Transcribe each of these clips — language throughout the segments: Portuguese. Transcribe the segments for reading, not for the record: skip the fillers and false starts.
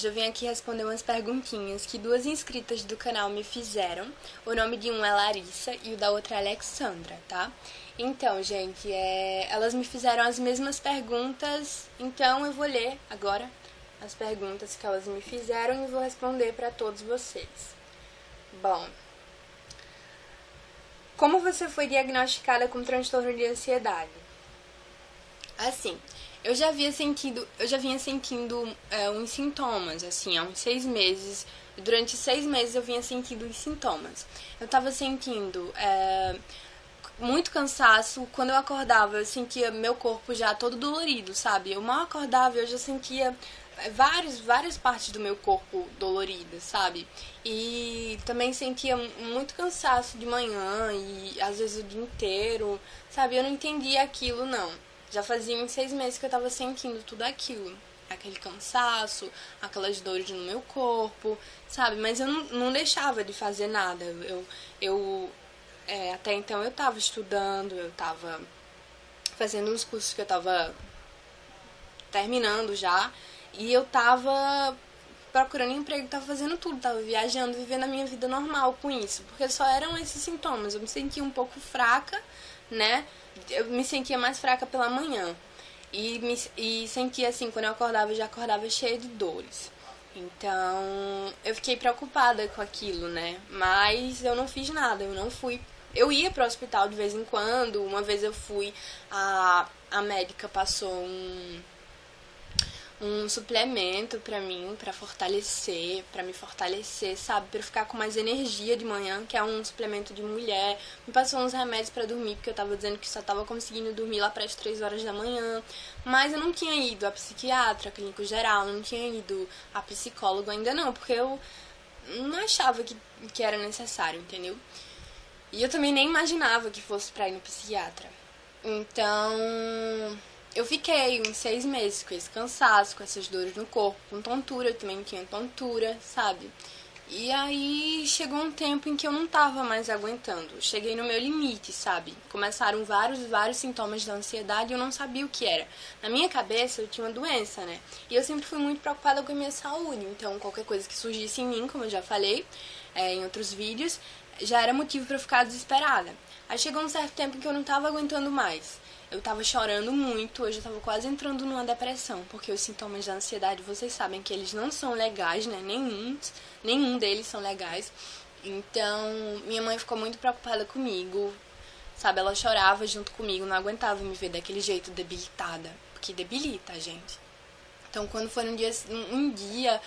hoje eu vim aqui responder umas perguntinhas que duas inscritas do canal me fizeram. O nome de um é Larissa e o da outra é Alexandra, tá? Então, gente, elas me fizeram as mesmas perguntas, então eu vou ler agora as perguntas que elas me fizeram e vou responder para todos vocês. Bom, como você foi diagnosticada com transtorno de ansiedade? Assim, eu já vinha sentindo uns sintomas, assim, há uns 6 meses. Durante 6 meses eu vinha sentindo os sintomas. Eu tava sentindo muito cansaço. Quando eu acordava, eu sentia meu corpo já todo dolorido, sabe? Eu mal acordava, eu já sentia várias partes do meu corpo doloridas, sabe? E também sentia muito cansaço de manhã e às vezes o dia inteiro, sabe? Eu não entendia aquilo, não. Já fazia uns 6 meses que eu tava sentindo tudo aquilo. Aquele cansaço, aquelas dores no meu corpo, sabe? Mas eu não deixava de fazer nada. Até então eu tava estudando, eu tava fazendo uns cursos que eu tava terminando já. E eu tava procurando emprego, tava fazendo tudo, tava viajando, vivendo a minha vida normal com isso. Porque só eram esses sintomas. Eu me sentia um pouco fraca, né? Eu me sentia mais fraca pela manhã. E sentia assim, quando eu acordava, eu já acordava cheia de dores. Então, eu fiquei preocupada com aquilo, né? Mas eu não fiz nada, eu não fui. Eu ia pro hospital de vez em quando. Uma vez eu fui, a médica passou um suplemento pra mim, pra me fortalecer, sabe? Pra eu ficar com mais energia de manhã, que é um suplemento de mulher. Me passou uns remédios pra dormir, porque eu tava dizendo que só tava conseguindo dormir lá pras 3 horas da manhã. Mas eu não tinha ido a psiquiatra, clínico geral, não tinha ido a psicólogo ainda não, porque eu não achava que era necessário, entendeu? E eu também nem imaginava que fosse pra ir no psiquiatra. Então, eu fiquei uns 6 meses com esse cansaço, com essas dores no corpo, com tontura, eu também tinha tontura, sabe? E aí chegou um tempo em que eu não tava mais aguentando. Cheguei no meu limite, sabe? Começaram vários sintomas da ansiedade e eu não sabia o que era. Na minha cabeça eu tinha uma doença, né? E eu sempre fui muito preocupada com a minha saúde. Então qualquer coisa que surgisse em mim, como eu já falei em outros vídeos, já era motivo pra eu ficar desesperada. Aí chegou um certo tempo em que eu não tava aguentando mais. Eu tava chorando muito, eu já tava quase entrando numa depressão, porque os sintomas da ansiedade, vocês sabem que eles não são legais, né? Nenhum deles são legais. Então, minha mãe ficou muito preocupada comigo, sabe? Ela chorava junto comigo, não aguentava me ver daquele jeito debilitada, porque debilita a gente. Então, quando foi um dia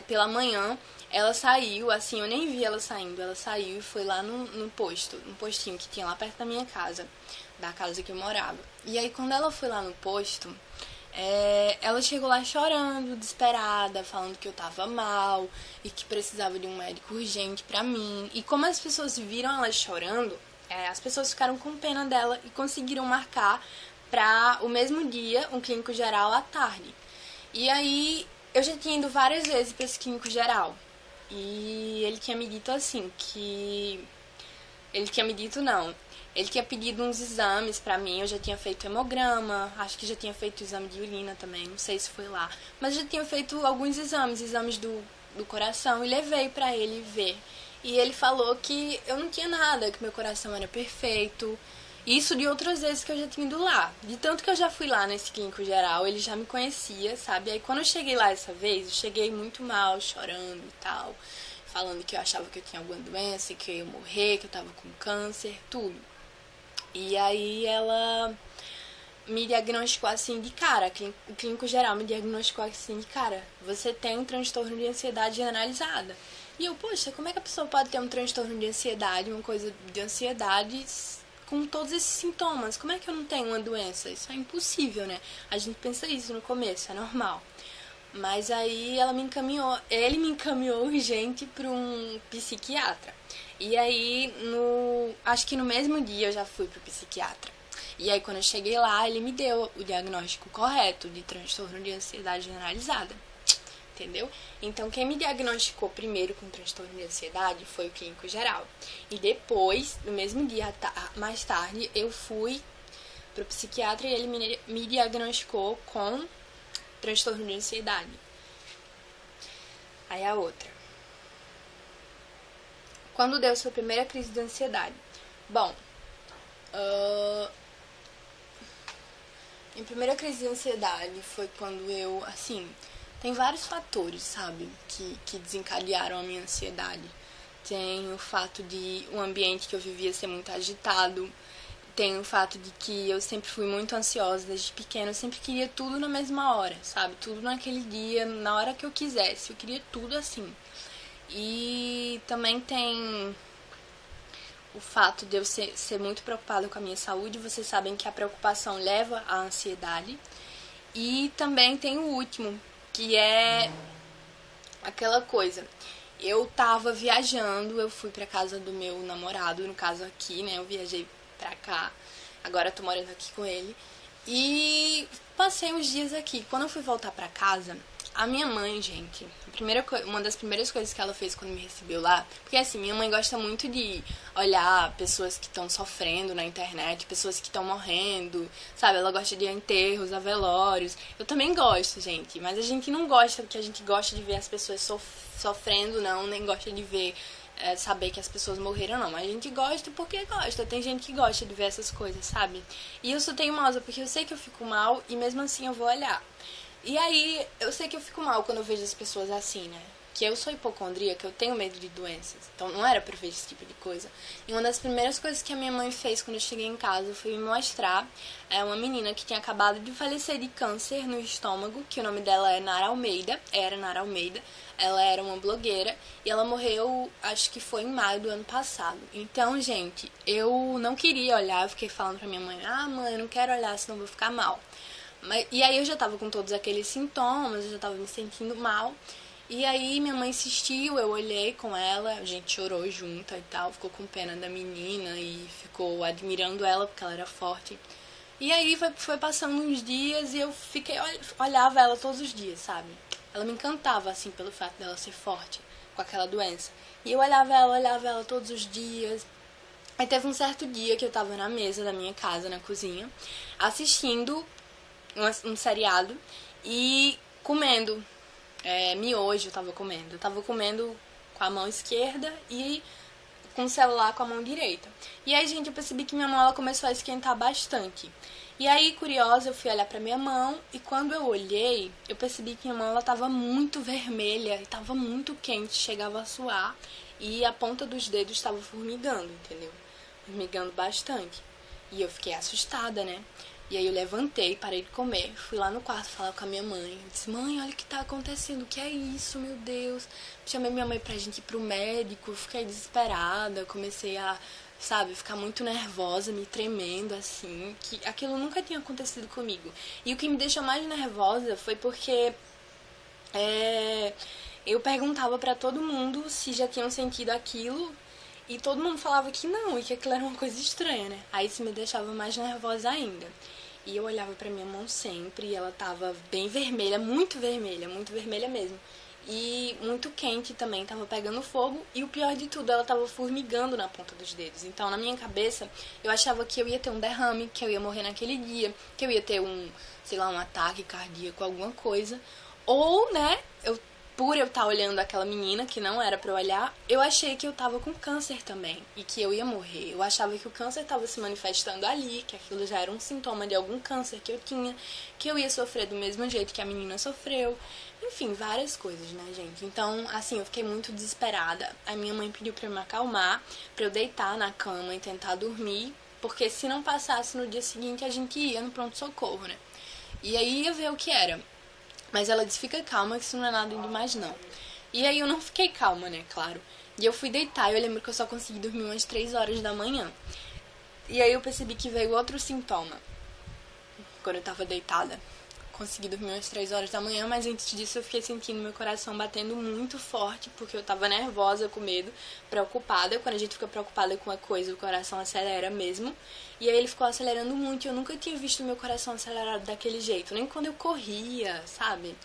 pela manhã, ela saiu, assim, eu nem vi ela saindo. Ela saiu e foi lá no postinho que tinha lá perto da minha casa, da casa que eu morava. E aí, quando ela foi lá no posto, ela chegou lá chorando, desesperada, falando que eu tava mal e que precisava de um médico urgente pra mim. E como as pessoas viram ela chorando, as pessoas ficaram com pena dela e conseguiram marcar pra o mesmo dia um clínico geral à tarde. E aí, eu já tinha ido várias vezes pra esse clínico geral. E ele tinha me dito assim, Ele tinha pedido uns exames pra mim, eu já tinha feito hemograma, acho que já tinha feito exame de urina também, não sei se foi lá. Mas eu já tinha feito alguns exames do coração e levei pra ele ver. E ele falou que eu não tinha nada, que meu coração era perfeito. Isso de outras vezes que eu já tinha ido lá. De tanto que eu já fui lá nesse clínico geral, ele já me conhecia, sabe? Aí quando eu cheguei lá essa vez, eu cheguei muito mal, chorando e tal. Falando que eu achava que eu tinha alguma doença, que eu ia morrer, que eu tava com câncer, tudo. E aí ela me diagnosticou assim de cara, o clínico geral me diagnosticou assim de cara. Você tem um transtorno de ansiedade generalizada. E eu, poxa, como é que a pessoa pode ter um transtorno de ansiedade, uma coisa de ansiedade com todos esses sintomas? Como é que eu não tenho uma doença? Isso é impossível, né? A gente pensa isso no começo, é normal. Mas aí ele me encaminhou urgente para um psiquiatra. E aí, acho que no mesmo dia eu já fui pro psiquiatra. E aí quando eu cheguei lá, ele me deu o diagnóstico correto de transtorno de ansiedade generalizada. Entendeu? Então, quem me diagnosticou primeiro com transtorno de ansiedade foi o clínico geral. E depois, no mesmo dia, mais tarde, eu fui pro psiquiatra e ele me diagnosticou com transtorno de ansiedade. Aí a outra. Quando deu sua primeira crise de ansiedade? Bom, minha primeira crise de ansiedade foi quando eu, assim, tem vários fatores, sabe, que desencadearam a minha ansiedade. Tem o fato de o ambiente que eu vivia ser muito agitado. Tem o fato de que eu sempre fui muito ansiosa desde pequena. Eu sempre queria tudo na mesma hora, sabe? Tudo naquele dia, na hora que eu quisesse. Eu queria tudo assim. E também tem o fato de eu ser muito preocupada com a minha saúde. Vocês sabem que a preocupação leva à ansiedade. E também tem o último, que é aquela coisa. Eu tava viajando, eu fui pra casa do meu namorado, no caso aqui, né? Eu viajei pra cá, agora eu tô morando aqui com ele. E passei uns dias aqui. Quando eu fui voltar pra casa, a minha mãe, gente, uma das primeiras coisas que ela fez quando me recebeu lá, porque assim, minha mãe gosta muito de olhar pessoas que estão sofrendo na internet, pessoas que estão morrendo, sabe? Ela gosta de ir a enterros, a velórios. Eu também gosto, gente, mas a gente não gosta, porque a gente gosta de ver as pessoas sofrendo, não, nem gosta de ver, saber que as pessoas morreram, não. Mas a gente gosta porque gosta. Tem gente que gosta de ver essas coisas, sabe? E eu sou teimosa, porque eu sei que eu fico mal e mesmo assim eu vou olhar. E aí, eu sei que eu fico mal quando eu vejo as pessoas assim, né? Que eu sou hipocondríaca, eu tenho medo de doenças. Então não era pra eu ver esse tipo de coisa. E uma das primeiras coisas que a minha mãe fez quando eu cheguei em casa foi me mostrar uma menina que tinha acabado de falecer de câncer no estômago, que o nome dela é Nara Almeida, era Nara Almeida. Ela era uma blogueira e ela morreu, acho que foi em maio do ano passado. Então, gente, eu não queria olhar, eu fiquei falando pra minha mãe, mãe, eu não quero olhar, senão eu vou ficar mal. E aí eu já tava com todos aqueles sintomas, eu já tava me sentindo mal. E aí minha mãe insistiu, eu olhei com ela, a gente chorou junta e tal, ficou com pena da menina e ficou admirando ela porque ela era forte. E aí foi passando uns dias e eu olhava ela todos os dias, sabe? Ela me encantava, assim, pelo fato dela ser forte com aquela doença. E eu olhava ela todos os dias. Aí teve um certo dia que eu tava na mesa da minha casa, na cozinha, assistindo um seriado e comendo miojo. Eu tava comendo com a mão esquerda e com o celular com a mão direita. E aí, gente, eu percebi que minha mão ela começou a esquentar bastante. E aí, curiosa, eu fui olhar pra minha mão e quando eu olhei, eu percebi que minha mão ela tava muito vermelha e tava muito quente, chegava a suar e a ponta dos dedos estava formigando, entendeu? Formigando bastante. E eu fiquei assustada, né? E aí eu levantei, parei de comer, fui lá no quarto falar com a minha mãe. Eu disse, mãe, olha o que tá acontecendo, o que é isso, meu Deus? Chamei minha mãe pra gente ir pro médico, fiquei desesperada, comecei a, sabe, ficar muito nervosa, me tremendo, assim, que aquilo nunca tinha acontecido comigo. E o que me deixou mais nervosa foi porque eu perguntava pra todo mundo se já tinham sentido aquilo. E todo mundo falava que não, e que aquilo era uma coisa estranha, né? Aí isso me deixava mais nervosa ainda. E eu olhava pra minha mão sempre, e ela tava bem vermelha, muito vermelha mesmo. E muito quente também, tava pegando fogo. E o pior de tudo, ela tava formigando na ponta dos dedos. Então, na minha cabeça, eu achava que eu ia ter um derrame, que eu ia morrer naquele dia, que eu ia ter um ataque cardíaco, alguma coisa. Ou, né, por eu estar olhando aquela menina, que não era pra eu olhar, eu achei que eu tava com câncer também, e que eu ia morrer. Eu achava que o câncer tava se manifestando ali, que aquilo já era um sintoma de algum câncer que eu tinha, que eu ia sofrer do mesmo jeito que a menina sofreu. Enfim, várias coisas, né, gente? Então, assim, eu fiquei muito desesperada. A minha mãe pediu pra eu me acalmar, pra eu deitar na cama e tentar dormir, porque se não passasse no dia seguinte, a gente ia no pronto-socorro, né? E aí ia ver o que era. Mas ela disse, fica calma que isso não é nada demais não. E aí eu não fiquei calma, né, claro. E eu fui deitar e eu lembro que eu só consegui dormir umas 3 horas da manhã. E aí eu percebi que veio outro sintoma. Quando eu tava deitada, consegui dormir umas 3 horas da manhã, mas antes disso eu fiquei sentindo meu coração batendo muito forte, porque eu tava nervosa, com medo, preocupada. Quando a gente fica preocupada com uma coisa, o coração acelera mesmo. E aí ele ficou acelerando muito, e eu nunca tinha visto meu coração acelerado daquele jeito, nem quando eu corria, sabe?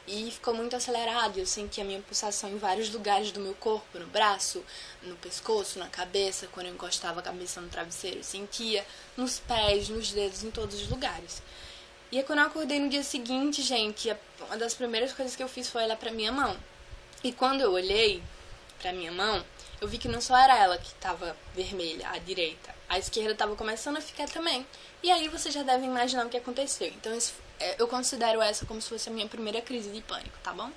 E ficou muito acelerado, eu senti a minha pulsação em vários lugares do meu corpo, no braço, no pescoço, na cabeça, quando eu encostava a cabeça no travesseiro, eu sentia nos pés, nos dedos, em todos os lugares. E aí quando eu acordei no dia seguinte, gente, uma das primeiras coisas que eu fiz foi olhar pra minha mão. E quando eu olhei pra minha mão, eu vi que não só era ela que tava vermelha, a direita. A esquerda tava começando a ficar também. E aí você já deve imaginar o que aconteceu. Então eu considero essa como se fosse a minha primeira crise de pânico, tá bom?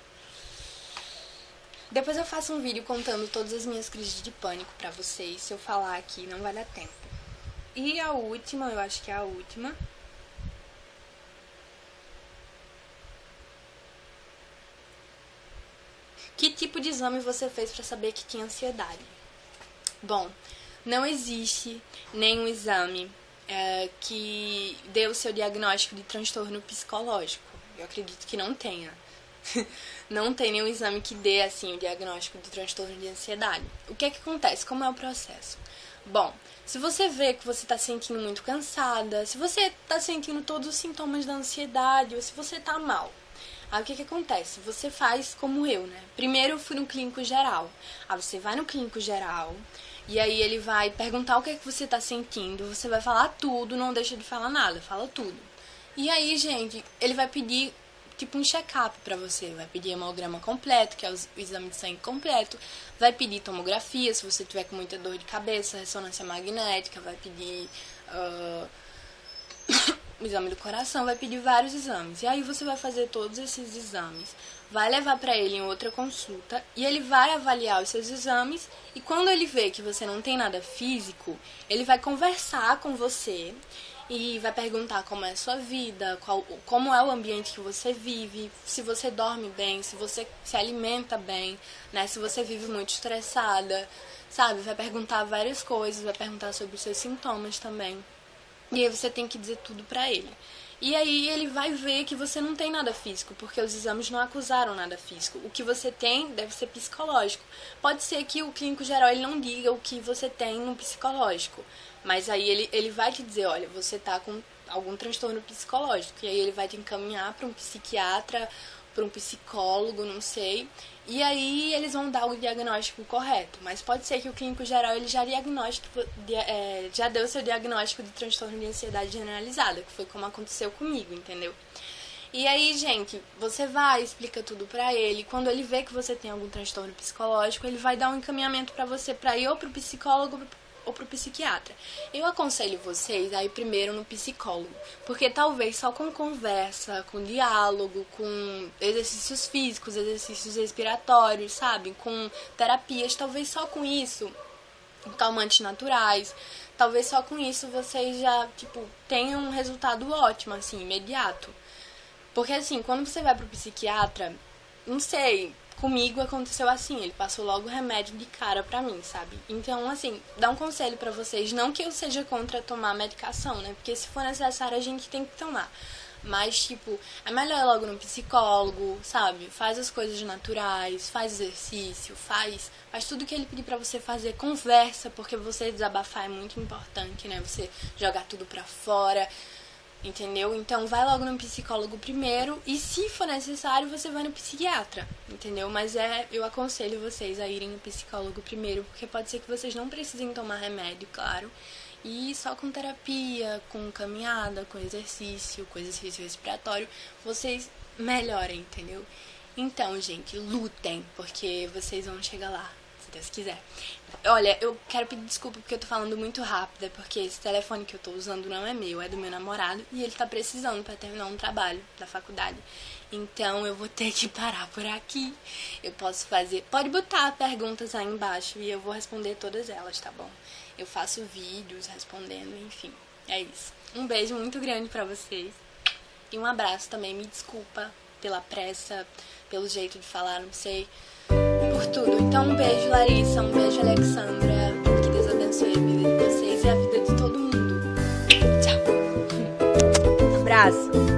Depois eu faço um vídeo contando todas as minhas crises de pânico pra vocês. Se eu falar aqui, não vai dar tempo. E a última, eu acho que é a última. Que tipo de exame você fez pra saber que tinha ansiedade? Bom, não existe nenhum exame que dê o seu diagnóstico de transtorno psicológico. Eu acredito que não tenha. Não tem nenhum exame que dê, assim, o diagnóstico de transtorno de ansiedade. O que é que acontece? Como é o processo? Bom, se você vê que você está sentindo muito cansada, se você está sentindo todos os sintomas da ansiedade, ou se você está mal, aí o que acontece? Você faz como eu, né? Primeiro eu fui no clínico geral. Aí você vai no clínico geral, e aí ele vai perguntar o que é que você está sentindo, você vai falar tudo, não deixa de falar nada, fala tudo. E aí, gente, ele vai pedir tipo um check-up pra você, vai pedir hemograma completo, que é o exame de sangue completo, vai pedir tomografia, se você tiver com muita dor de cabeça, ressonância magnética, vai pedir o exame do coração, vai pedir vários exames. E aí você vai fazer todos esses exames, vai levar pra ele em outra consulta, e ele vai avaliar os seus exames, e quando ele vê que você não tem nada físico, ele vai conversar com você, e vai perguntar como é a sua vida, como é o ambiente que você vive, se você dorme bem, se você se alimenta bem, né? Se você vive muito estressada, sabe? Vai perguntar várias coisas, vai perguntar sobre os seus sintomas também. E aí você tem que dizer tudo pra ele. E aí ele vai ver que você não tem nada físico, porque os exames não acusaram nada físico. O que você tem deve ser psicológico. Pode ser que o clínico geral ele não diga o que você tem no psicológico, mas aí ele vai te dizer, olha, você tá com algum transtorno psicológico. E aí ele vai te encaminhar para um psiquiatra, para um psicólogo, não sei. E aí eles vão dar o diagnóstico correto. Mas pode ser que o clínico geral ele já já deu o seu diagnóstico de transtorno de ansiedade generalizada, que foi como aconteceu comigo, entendeu? E aí, gente, você vai, explica tudo pra ele. Quando ele vê que você tem algum transtorno psicológico, ele vai dar um encaminhamento pra você pra ir ou pro psicólogo ou pro psiquiatra. Eu aconselho vocês a ir primeiro no psicólogo, porque talvez só com conversa, com diálogo, com exercícios físicos, exercícios respiratórios, sabe? Com terapias, talvez só com isso, calmantes naturais, talvez só com isso vocês já, tenham um resultado ótimo, assim, imediato. Porque, assim, quando você vai pro psiquiatra, não sei, comigo aconteceu assim, ele passou logo o remédio de cara pra mim, sabe? Então, assim, dá um conselho pra vocês, não que eu seja contra tomar medicação, né? Porque se for necessário a gente tem que tomar. Mas, é melhor ir logo no psicólogo, sabe? Faz as coisas naturais, faz exercício, faz tudo que ele pedir pra você fazer, conversa, porque você desabafar é muito importante, né? Você jogar tudo pra fora, entendeu? Então vai logo no psicólogo primeiro e se for necessário você vai no psiquiatra, entendeu? Mas eu aconselho vocês a irem no psicólogo primeiro, porque pode ser que vocês não precisem tomar remédio, claro, e só com terapia, com caminhada, com exercício respiratório, vocês melhorem, entendeu? Então, gente, lutem, porque vocês vão chegar lá, se Deus quiser. Olha, eu quero pedir desculpa porque eu tô falando muito rápido, é porque esse telefone que eu tô usando não é meu, é do meu namorado, e ele tá precisando pra terminar um trabalho da faculdade. Então eu vou ter que parar por aqui. Eu posso pode botar perguntas aí embaixo e eu vou responder todas elas, tá bom? Eu faço vídeos respondendo, enfim, é isso. Um beijo muito grande pra vocês e um abraço também, me desculpa pela pressa, pelo jeito de falar, não sei, por tudo. Então um beijo, Larissa, um beijo, Alexandra, que Deus abençoe a vida de vocês e a vida de todo mundo. Tchau. Abraço.